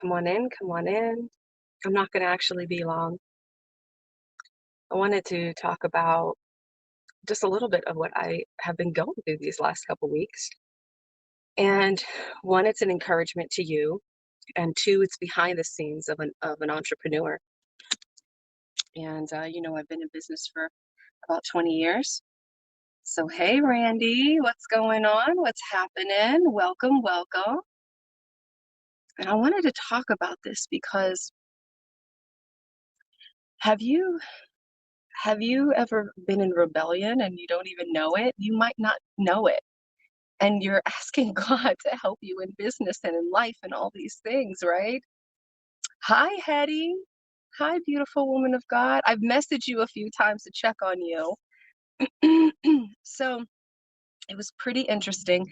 Come on in, come on in. I'm not going to actually be long. I wanted to talk about just a little bit of what I have been going through these last couple weeks. And one, it's an encouragement to you, and two, it's behind the scenes of an entrepreneur. And I've been in business for about 20 years. So hey, Randy, what's going on? What's happening? Welcome, welcome. And I wanted to talk about this because have you have you ever been in rebellion and you don't even know it? You might not know it. And you're asking God to help you in business and in life and all these things, right? Hi, Hetty. Hi, beautiful woman of God. I've messaged you a few times to check on you. So it was pretty interesting.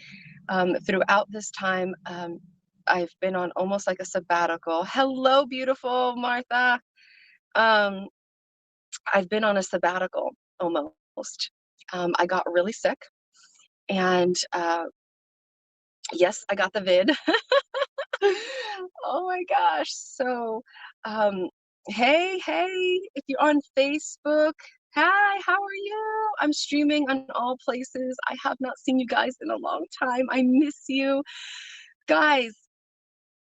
Throughout this time, I've been on almost like a sabbatical. Hello, beautiful Martha. Um, I've been on a sabbatical almost. I got really sick, and yes, I got the vid. Oh my gosh. So, um, hey, if you're on Facebook, hi, how are you? I'm streaming on all places. I have not seen you guys in a long time. I miss you. Guys,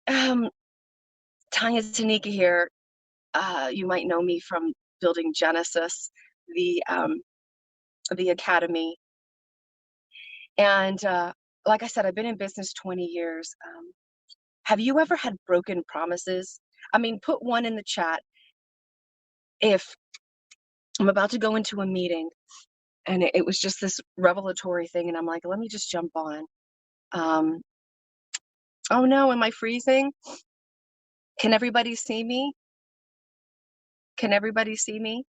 um, Tanya Tanika here. You might know me from building Genesis, the academy. And like I said, I've been in business 20 years. Have you ever had broken promises? I mean, put one in the chat if I'm about to go into a meeting and it was just this revelatory thing, and I'm like, let me just jump on. Um, oh no, am I freezing? Can everybody see me? Can everybody see me?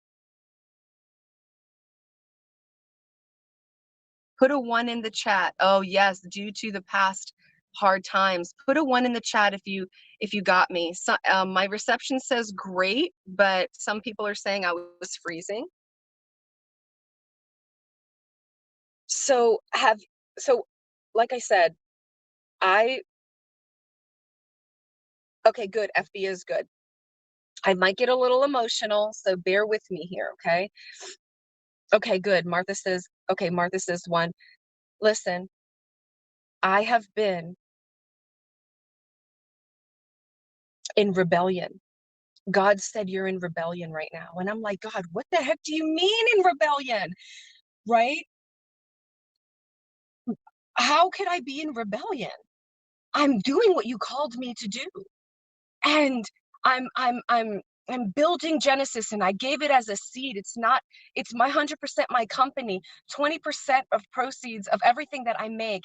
Put a one in the chat. Oh yes, due to the past hard times. Put a one in the chat if you got me. So, my reception says great, but some people are saying I was freezing. So have so like I said, I okay, good. FB is good. I might get a little emotional, so bear with me here, okay? Okay, good. Martha says one. Listen, I have been in rebellion. God said you're in rebellion right now. And I'm like, God, what the heck do you mean in rebellion? Right? How could I be in rebellion? I'm doing what you called me to do. And I'm I'm I'm I'm building Genesis and I gave it as a seed. It's my 100% my company. 20% of proceeds of everything that I make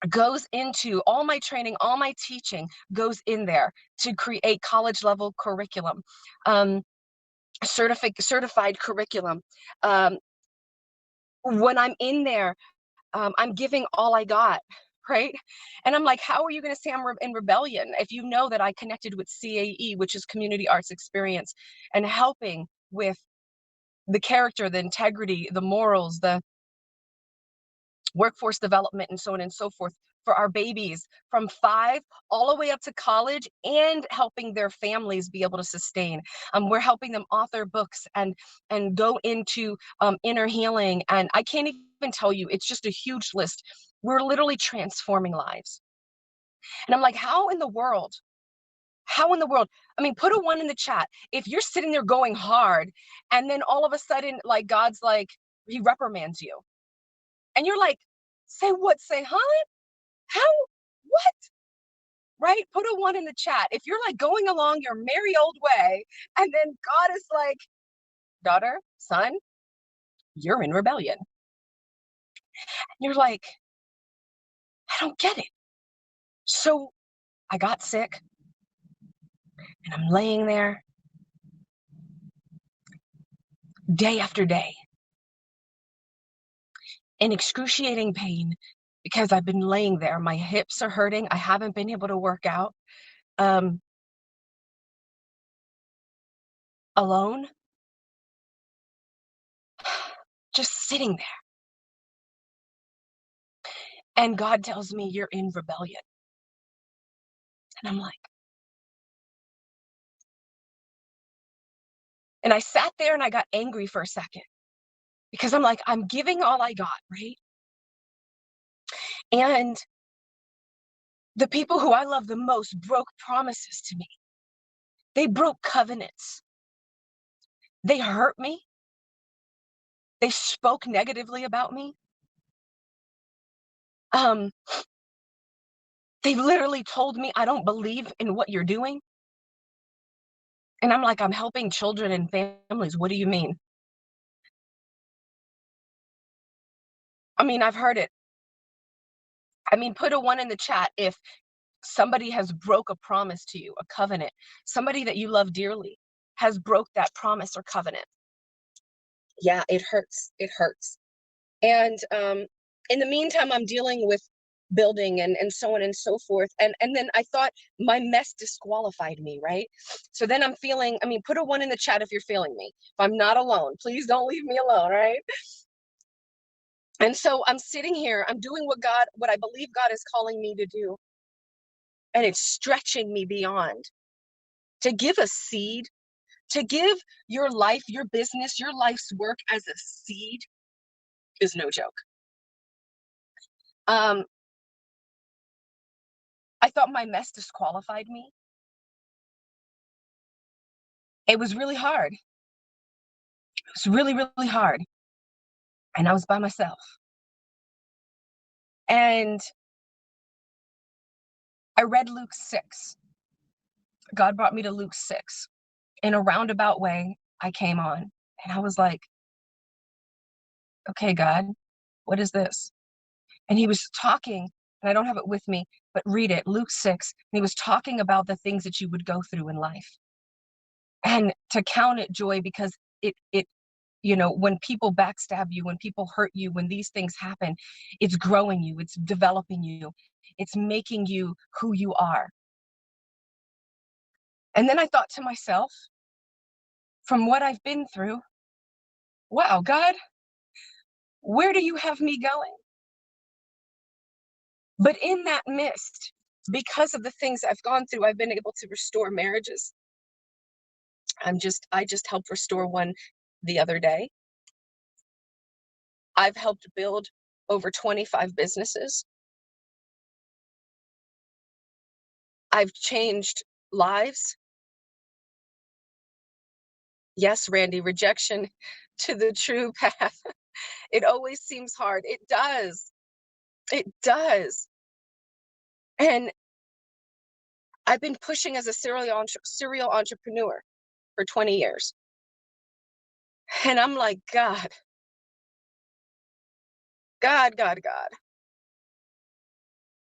goes into all my training, all my teaching goes in there to create college level curriculum, um, certified curriculum. Um, when I'm in there, I'm giving all I got, right? And I'm like, how are you going to say I'm in rebellion if you know that I connected with CAE, which is Community Arts Experience, and helping with the character, the integrity, the morals, the workforce development, and so on and so forth for our babies from 5 all the way up to college and helping their families be able to sustain. We're helping them author books and go into inner healing. And I can't even tell you, it's just a huge list. We're literally transforming lives. And I'm like, how in the world? I mean, put a one in the chat. If you're sitting there going hard and then all of a sudden, like, God's like, he reprimands you. And you're like, say what? Say, huh? How? What? Right? Put a one in the chat. If you're like going along your merry old way, and then God is like, daughter, son, you're in rebellion. And you're like, I don't get it. So I got sick and I'm laying there day after day in excruciating pain because I've been laying there. My hips are hurting. I haven't been able to work out. Um, Alone, just sitting there. And God tells me you're in rebellion. And I'm like, And I sat there and I got angry for a second because I'm like, I'm giving all I got, right? And the people who I love the most broke promises to me. They broke covenants. They hurt me. They spoke negatively about me. Um, they literally told me, I don't believe in what you're doing. And I'm like, I'm helping children and families. What do you mean? I mean, I've heard it. I mean, put a one in the chat if somebody has broke a promise to you, a covenant. Somebody that you love dearly has broke that promise or covenant. Yeah, it hurts. It hurts. And in the meantime, I'm dealing with building and so on and so forth. And then I thought my mess disqualified me, right? So then I'm feeling, I mean, put a one in the chat if you're feeling me. If I'm not alone, please don't leave me alone, right? And so I'm sitting here, I'm doing what I believe God is calling me to do. And it's stretching me beyond to give a seed, to give your life, your business, your life's work as a seed is no joke. Um, I thought my mess disqualified me. It was really hard. It was really, really hard. And I was by myself. And I read Luke 6. God brought me to Luke 6. In a roundabout way, I came on. And I was like, okay, God, what is this? And he was talking, and I don't have it with me, but read it, Luke 6. And he was talking about the things that you would go through in life. And to count it joy, because it when people backstab you, when people hurt you, when these things happen, it's growing you, it's developing you, it's making you who you are. And then I thought to myself, from what I've been through, wow, God, where do you have me going? But in that midst, because of the things I've gone through, I've been able to restore marriages. I just helped restore one the other day. I've helped build over 25 businesses. I've changed lives. Yes, Randy, rejection to the true path. It always seems hard. It does. It does. And I've been pushing as a serial entrepreneur for 20 years. And I'm like, God, God, God, God,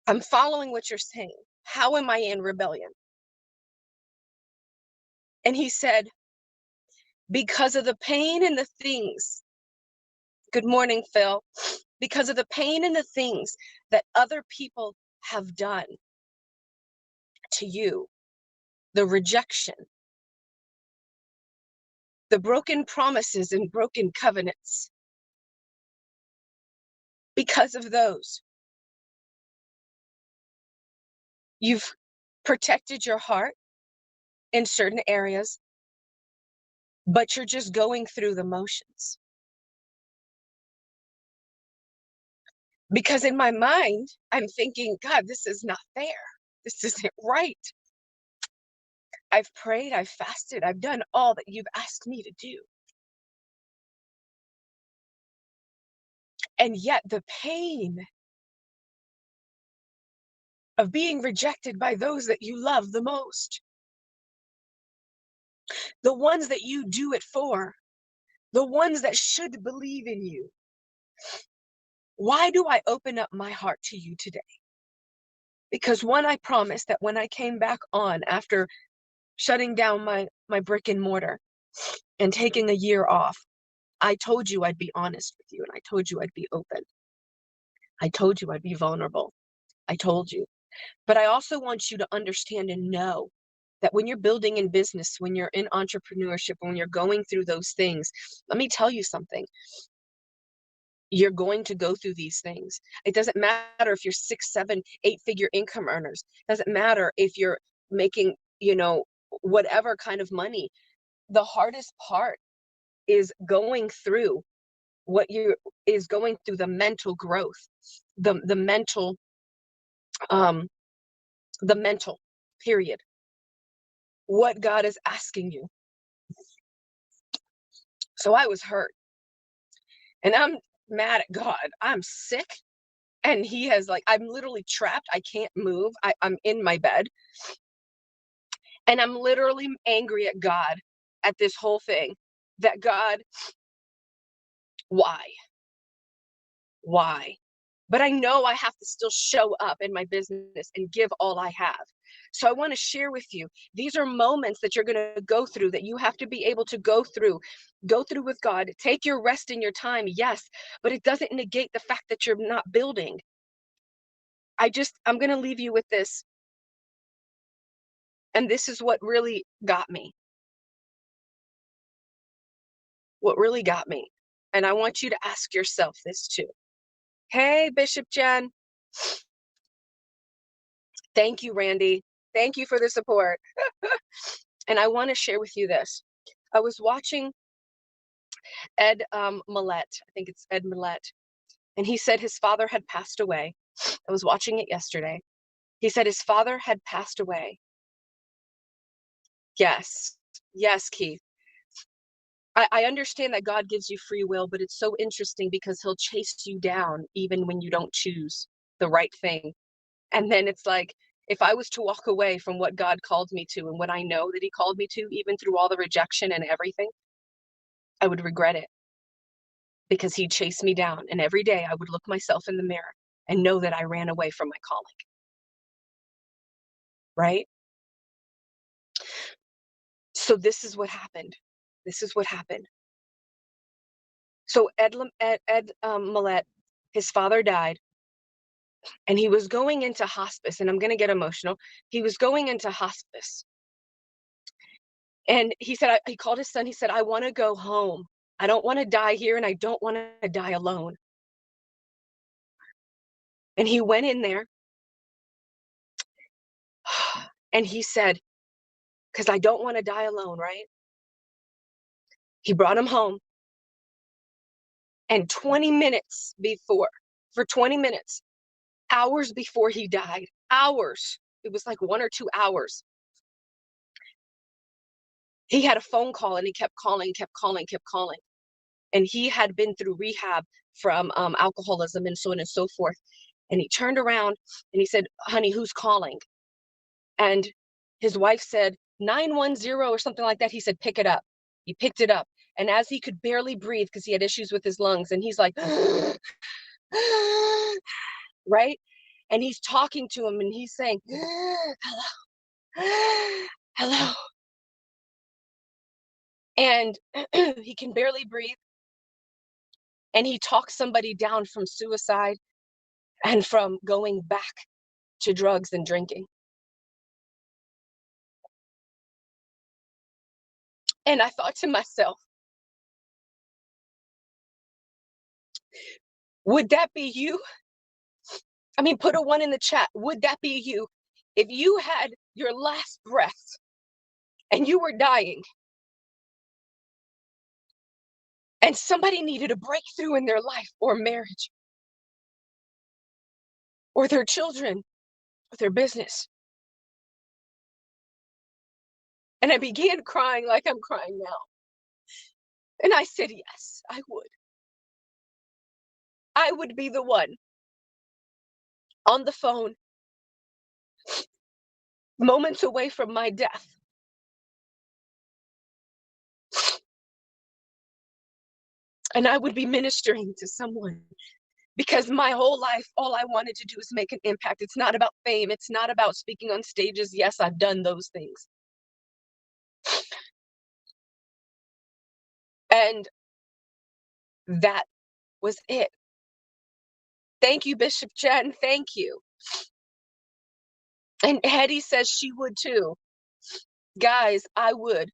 I'm following what you're saying. How am I in rebellion? And he said, because of the pain and the things. Good morning, Phil. Because of the pain and the things that other people have done to you, the rejection, the broken promises and broken covenants, because of those, you've protected your heart in certain areas, but you're just going through the motions. Because in my mind, I'm thinking, God, this is not fair. This isn't right. I've prayed, I've fasted, I've done all that you've asked me to do. And yet the pain of being rejected by those that you love the most, the ones that you do it for, the ones that should believe in you. Why do I open up my heart to you today? Because one, I promised that when I came back on after shutting down my brick and mortar and taking a year off, I told you I'd be honest with you, and I told you I'd be open. I told you I'd be vulnerable. I told you. But I also want you to understand and know that when you're building in business, when you're in entrepreneurship, when you're going through those things, let me tell you something. You're going to go through these things. It doesn't matter if you're 6, 7, 8-figure income earners. It doesn't matter if you're making, whatever kind of money. the hardest part is going through what you is going through the mental growth, the mental, um, the mental period. What God is asking you. So I was hurt, and I'm mad at God. I'm sick, and He has like I'm literally trapped. I can't move. I'm in my bed, and I'm literally angry at God at this whole thing. That God, why? Why? But I know I have to still show up in my business and give all I have. So I want to share with you. These are moments that you're going to go through that you have to be able to go through. Go through with God. Take your rest in your time. Yes, but it doesn't negate the fact that you're not building. I'm going to leave you with this. And this is what really got me. What really got me. And I want you to ask yourself this too. Hey, Bishop Jen. Thank you, Randy. Thank you for the support. And I want to share with you this. I was watching Ed Millette. I think it's Ed Millette. And he said his father had passed away. I was watching it yesterday. He said his father had passed away. Yes. Yes, Keith. I understand that God gives you free will, but it's so interesting because he'll chase you down even when you don't choose the right thing. And then it's like, if I was to walk away from what God called me to and what I know that he called me to, even through all the rejection and everything, I would regret it because he'd chase me down. And every day I would look myself in the mirror and know that I ran away from my calling. Right? So this is what happened. This is what happened. So Ed Millette, his father died, and he was going into hospice. And I'm going to get emotional. He was going into hospice. And he said, he called his son. He said, I want to go home. I don't want to die here, and I don't want to die alone. And he went in there and he said, because I don't want to die alone, right? He brought him home. And 20 minutes before, for 20 minutes, hours before he died, hours, it was like 1 or 2 hours, he had a phone call and he kept calling, kept calling, kept calling. And he had been through rehab from alcoholism and so on and so forth. And he turned around and he said, honey, who's calling? And his wife said, 910 or something like that. He said, pick it up. He picked it up. And as he could barely breathe because he had issues with his lungs, and he's like, right? And he's talking to him and he's saying, hello, hello. And he can barely breathe. And he talks somebody down from suicide and from going back to drugs and drinking. And I thought to myself, would that be you? I mean, put a 1 in the chat. Would that be you? If you had your last breath and you were dying and somebody needed a breakthrough in their life or marriage or their children or their business. And I began crying like I'm crying now. And I said, yes, I would. I would be the one on the phone, moments away from my death. And I would be ministering to someone because my whole life, all I wanted to do is make an impact. It's not about fame. It's not about speaking on stages. Yes, I've done those things. And that was it. Thank you, Bishop Jen. Thank you. And Hetty says she would too. Guys, I would.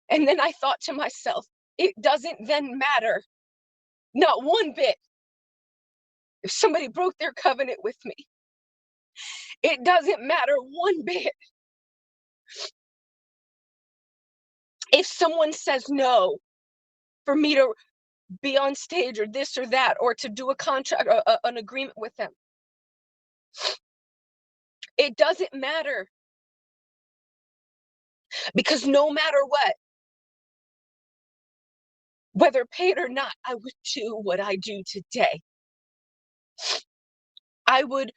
And then I thought to myself, it doesn't then matter, not one bit, if somebody broke their covenant with me. It doesn't matter one bit If someone says no for me to be on stage or this or that, or to do a contract, an agreement with them, it doesn't matter, because no matter what, whether paid or not, I would do what I do today. I would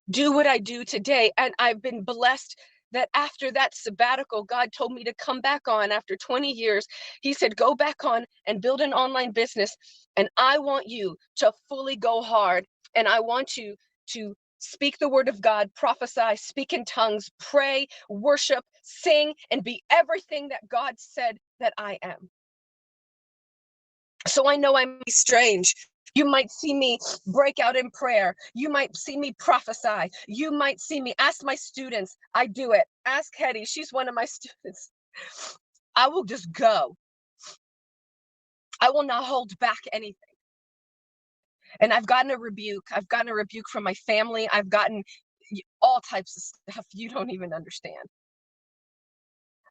do what I do today. And I've been blessed that after that sabbatical, God told me to come back on after 20 years. He said, go back on and build an online business. And I want you to fully go hard. And I want you to speak the word of God, prophesy, speak in tongues, pray, worship, sing, and be everything that God said that I am. So I know I'm strange. You might see me break out in prayer. You might see me prophesy. You might see me ask my students. I do it. Ask Hetty. She's one of my students. I will just go. I will not hold back anything. And I've gotten a rebuke. I've gotten a rebuke from my family. I've gotten all types of stuff you don't even understand.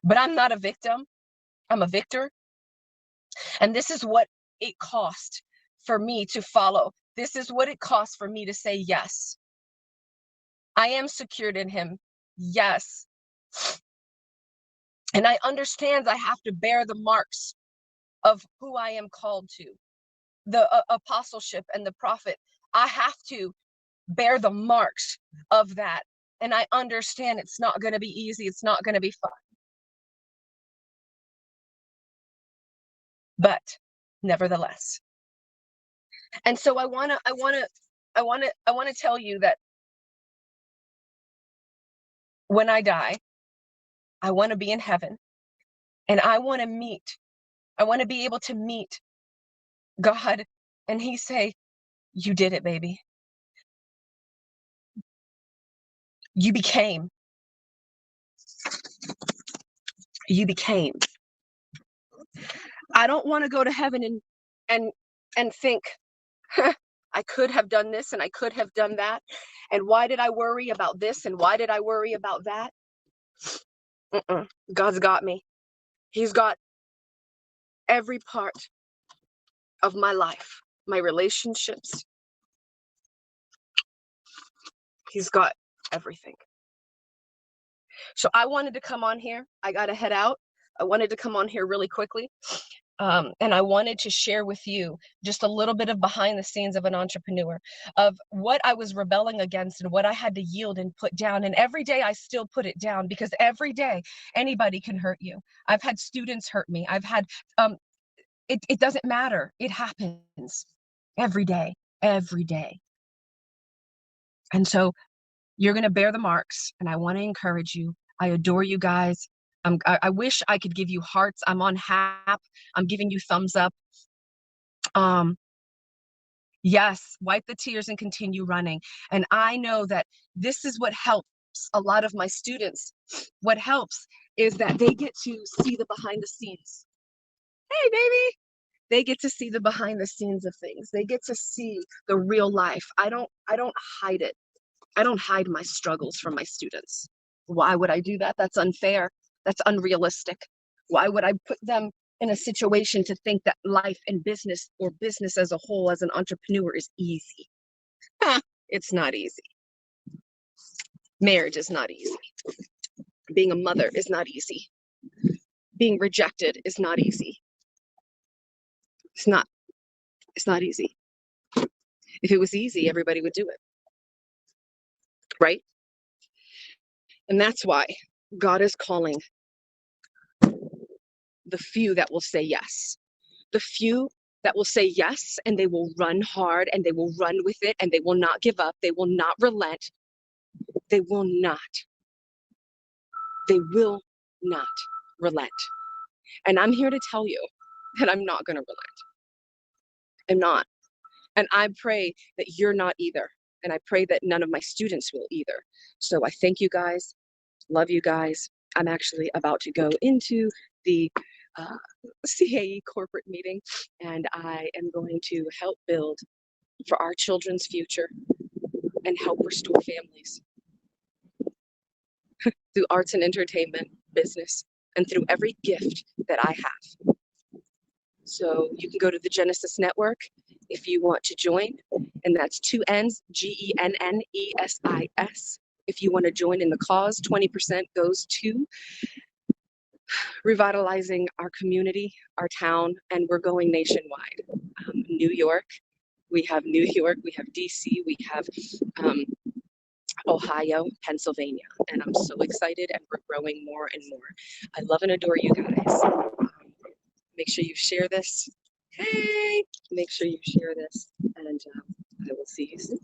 But I'm not a victim. I'm a victor. And this is what it cost for me to follow. This is what it costs for me to say yes. I am secured in him. Yes. And I understand I have to bear the marks of who I am called to. The apostleship and the prophet. I have to bear the marks of that. And I understand it's not going to be easy. It's not going to be fun. But nevertheless. And so I want to tell you that when I die, I want to be in heaven, and I want to be able to meet God, and he say, you did it, baby. You became. You became. I don't want to go to heaven and think, I could have done this and I could have done that. And why did I worry about this? And why did I worry about that? God's got me. He's got every part of my life, my relationships. He's got everything. So I wanted to come on here. I got to head out. I wanted to come on here really quickly. And I wanted to share with you just a little bit of behind the scenes of an entrepreneur, of what I was rebelling against and what I had to yield and put down. And every day I still put it down, because every day anybody can hurt you. I've had students hurt me. I've had, it doesn't matter. It happens every day, every day. And so you're going to bear the marks, and I want to encourage you. I adore you guys. I wish I could give you hearts. I'm on Hap. I'm giving you thumbs up. Yes, wipe the tears and continue running. And I know that this is what helps a lot of my students. What helps is that they get to see the behind the scenes. Hey, baby. They get to see the behind the scenes of things. They get to see the real life. I don't hide it. I don't hide my struggles from my students. Why would I do that? That's unfair. That's unrealistic. Why would I put them in a situation to think that life and business, or business as a whole as an entrepreneur, is easy? It's not easy. Marriage is not easy. Being a mother is not easy. Being rejected is not easy. It's not easy. If it was easy, everybody would do it. Right? And that's why God is calling the few that will say yes. The few that will say yes, and they will run hard, and they will run with it, and they will not give up. They will not relent. They will not. They will not relent. And I'm here to tell you that I'm not going to relent. I'm not. And I pray that you're not either. And I pray that none of my students will either. So I thank you guys. Love you guys. I'm actually about to go into the CAE corporate meeting, and I am going to help build for our children's future and help restore families through arts and entertainment, business, and through every gift that I have. So you can go to the Genesis Network if you want to join, and that's 2 N's, GENNESIS. If you want to join in the cause, 20% goes to revitalizing our community, our town, and we're going nationwide. New York, we have New York, we have DC, we have Ohio, Pennsylvania, and I'm so excited, and we're growing more and more. I love and adore you guys. Make sure you share this. Hey, make sure you share this, and I will see you soon.